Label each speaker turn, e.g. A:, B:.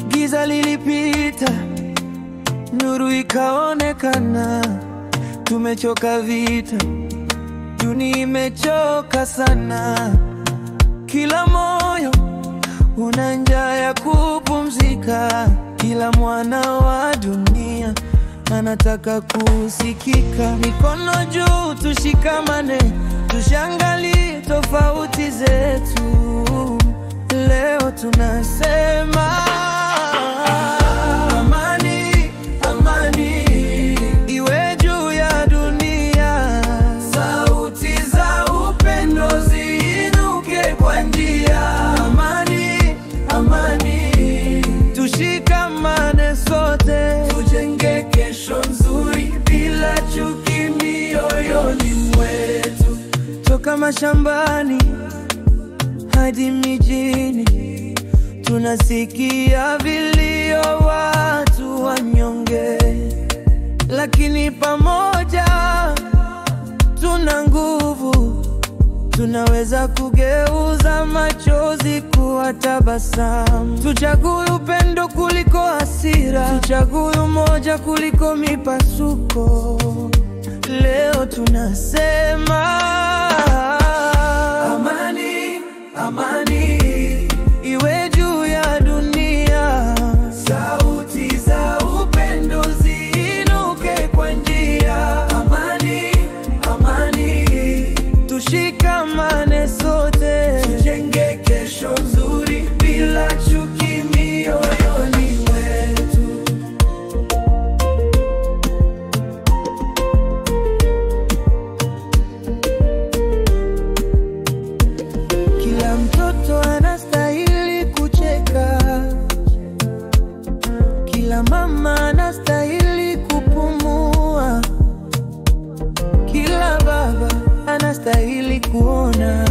A: Giza lilipita, nuru ikaonekana. Tumechoka vita, dunia imechoka sana. Kila moyo una njaa ya kupumzika. Kila mwana wa dunia anataka kusikika. Mikono juu, tushikamane, tushangalie tofauti zetu. Leo tunasema amani, amani iwe juu ya dunia. Sauti za upendo ziinuke kwa njia. Amani, amani, tushikamane sote, tujenge kesho nzuri bila chuki mioyoni mwetu. Toka mashambani hadi mijini, tunasikia vilio watu wanyonge, lakini pamoja tuna nguvu. Tunaweza kugeuza machozi kuwa tabasamu. Tuchague upendo kuliko hasira, tuchague umoja kuliko mipasuko. Leo tunasema amani, amani iwe juu ya dunia. Sauti za upendo ziinuke kwa njia. Amani, amani, tushikamane sote, tujenge kesho nzuri bila chuki mioyoni mwetu. Kila mtoto anastahili kucheka, kila mama anastahili kupumua, kila baba anastahili kuona.